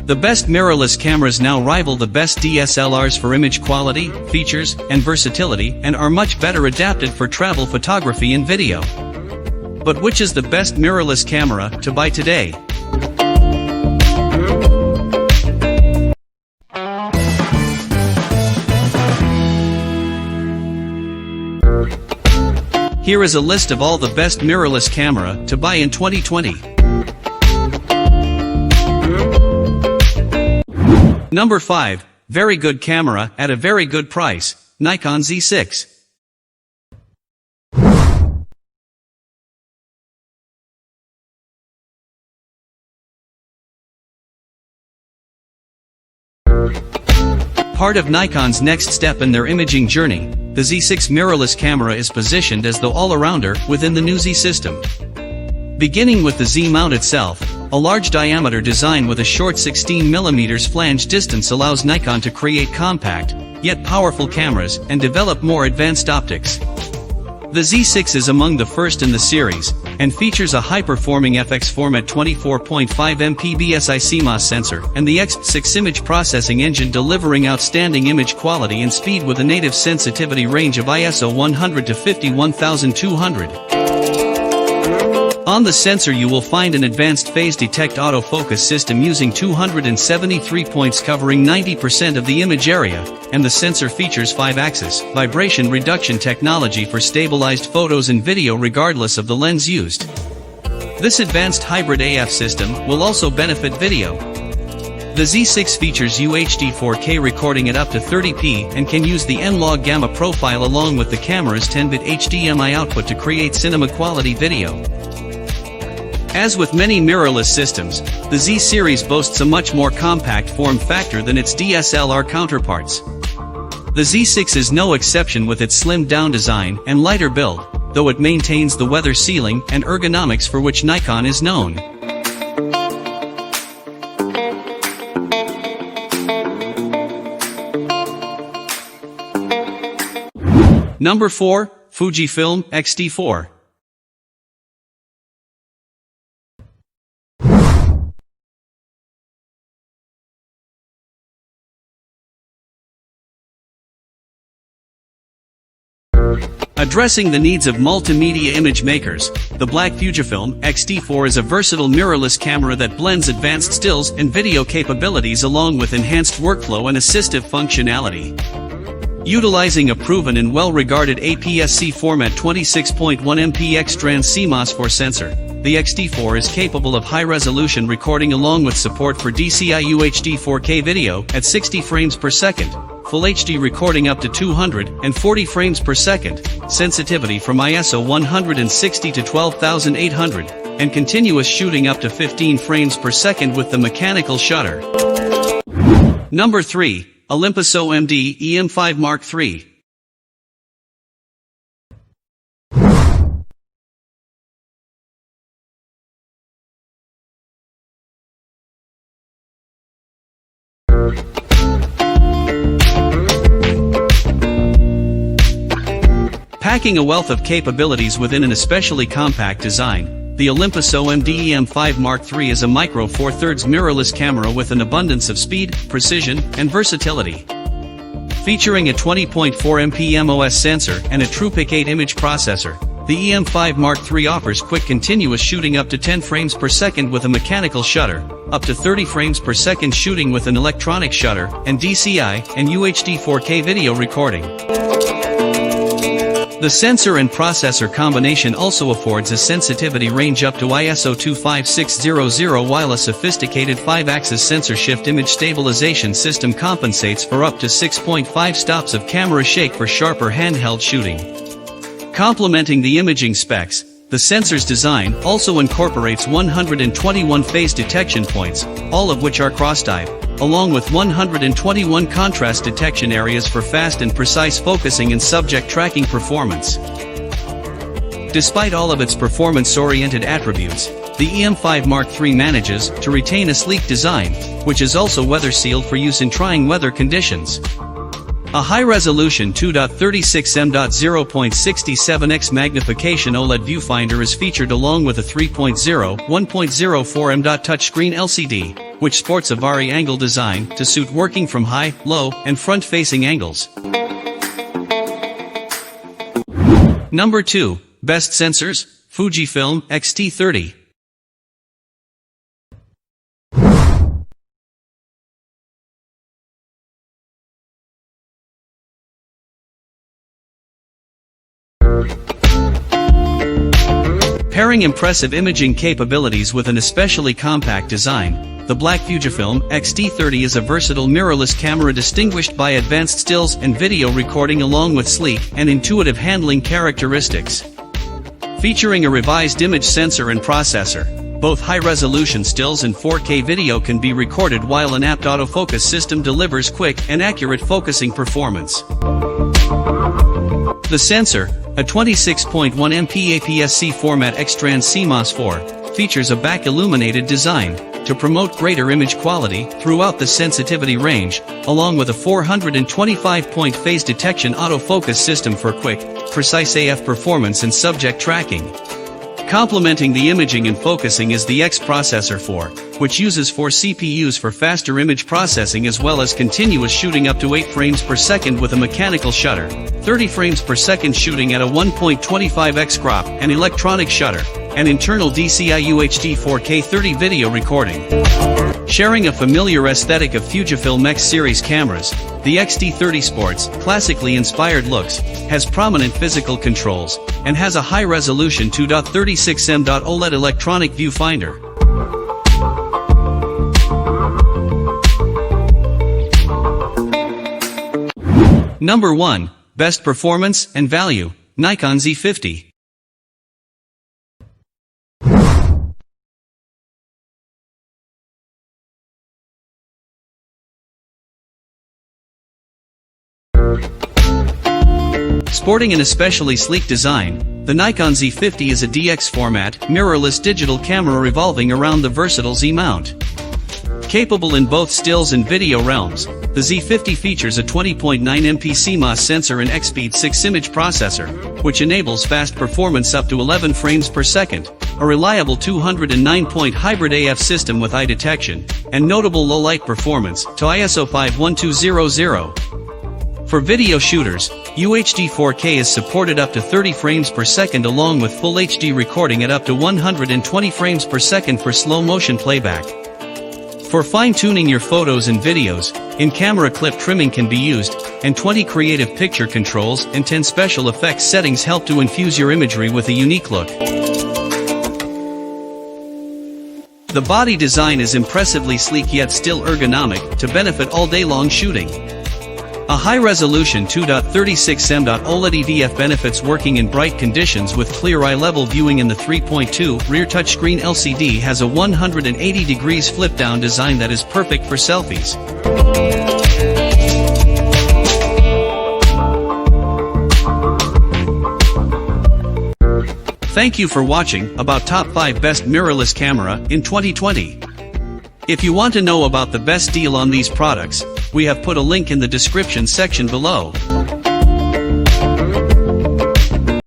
The best mirrorless cameras now rival the best DSLRs for image quality, features, and versatility, and are much better adapted for travel photography and video. But which is the best mirrorless camera to buy today? Here is a list of all the best mirrorless camera to buy in 2020. Number 5. Very good camera at a very good price, Nikon Z6. Part of Nikon's next step in their imaging journey, the Z6 mirrorless camera is positioned as the all-arounder within the new Z system. Beginning with the Z mount itself, a large diameter design with a short 16mm flange distance allows Nikon to create compact, yet powerful cameras and develop more advanced optics. The Z6 is among the first in the series, and features a high-performing FX format 24.5MP BSI CMOS sensor and the X6 image processing engine delivering outstanding image quality and speed with a native sensitivity range of ISO 100 to 51200. On the sensor you will find an advanced phase detect autofocus system using 273 points covering 90% of the image area, and the sensor features 5-axis vibration reduction technology for stabilized photos and video regardless of the lens used. This advanced hybrid AF system will also benefit video. The Z6 features UHD 4K recording at up to 30p and can use the N-Log gamma profile along with the camera's 10-bit HDMI output to create cinema-quality video. As with many mirrorless systems, the Z series boasts a much more compact form factor than its DSLR counterparts. The Z6 is no exception with its slimmed-down design and lighter build, though it maintains the weather sealing and ergonomics for which Nikon is known. Number 4. Fujifilm X-T4. Addressing the needs of multimedia image makers, the black Fujifilm X-T4 is a versatile mirrorless camera that blends advanced stills and video capabilities along with enhanced workflow and assistive functionality. Utilizing a proven and well-regarded APS-C format 26.1MP X-Trans CMOS 4 sensor, the X-T4 is capable of high-resolution recording along with support for DCI UHD 4K video at 60 frames per second. Full HD recording up to 240 frames per second, sensitivity from ISO 160 to 12800, and continuous shooting up to 15 frames per second with the mechanical shutter. Number 3. Olympus OMD EM5 Mark III. Packing a wealth of capabilities within an especially compact design, the Olympus OMD EM5 Mark III is a micro four thirds mirrorless camera with an abundance of speed, precision, and versatility. Featuring a 20.4MP MOS sensor and a TruePic 8 image processor, the EM5 Mark III offers quick continuous shooting up to 10 frames per second with a mechanical shutter, up to 30 frames per second shooting with an electronic shutter, and DCI and UHD 4K video recording. The sensor and processor combination also affords a sensitivity range up to ISO 25600 while a sophisticated 5-axis sensor shift image stabilization system compensates for up to 6.5 stops of camera shake for sharper handheld shooting. Complementing the imaging specs, the sensor's design also incorporates 121 phase detection points, all of which are cross-type, along with 121 contrast detection areas for fast and precise focusing and subject tracking performance. Despite all of its performance-oriented attributes, the EM5 Mark III manages to retain a sleek design, which is also weather-sealed for use in trying weather conditions. A high-resolution 2.36m.0.67x magnification OLED viewfinder is featured along with a 3.0, 1.04m touchscreen LCD. which sports a vari-angle design to suit working from high, low, and front-facing angles. Number 2. Best Sensors, Fujifilm X-T30. Pairing impressive imaging capabilities with an especially compact design, the black Fujifilm X-T30 is a versatile mirrorless camera distinguished by advanced stills and video recording along with sleek and intuitive handling characteristics. Featuring a revised image sensor and processor, both high-resolution stills and 4K video can be recorded while an apt autofocus system delivers quick and accurate focusing performance. The sensor, a 26.1 MP APS-C format X-Trans CMOS 4, features a back-illuminated design to promote greater image quality throughout the sensitivity range, along with a 425-point phase detection autofocus system for quick, precise AF performance and subject tracking. Complementing the imaging and focusing is the X Processor 4, which uses 4 CPUs for faster image processing as well as continuous shooting up to 8 frames per second with a mechanical shutter, 30 frames per second shooting at a 1.25x crop and electronic shutter, and internal DCI UHD 4K 30 video recording. Sharing a familiar aesthetic of Fujifilm X series cameras, the X-T30 sports classically inspired looks, has prominent physical controls, and has a high-resolution 2.36M OLED electronic viewfinder. Number 1. Best Performance and Value, Nikon Z50. Sporting an especially sleek design, the Nikon Z50 is a DX format, mirrorless digital camera revolving around the versatile Z mount. Capable in both stills and video realms, the Z50 features a 20.9 MP CMOS sensor and X-Speed 6 image processor, which enables fast performance up to 11 frames per second, a reliable 209-point hybrid AF system with eye detection, and notable low-light performance to ISO 51200. For video shooters, UHD 4K is supported up to 30 frames per second along with Full HD recording at up to 120 frames per second for slow-motion playback. For fine-tuning your photos and videos, in-camera clip trimming can be used, and 20 creative picture controls and 10 special effects settings help to infuse your imagery with a unique look. The body design is impressively sleek yet still ergonomic to benefit all-day-long shooting. A high-resolution 2.36M OLED EVF benefits working in bright conditions with clear eye-level viewing, and the 3.2 rear touchscreen LCD has a 180 degrees flip-down design that is perfect for selfies. Thank you for watching about top 5 best mirrorless camera in 2020. If you want to know about the best deal on these products, we have put a link in the description section below.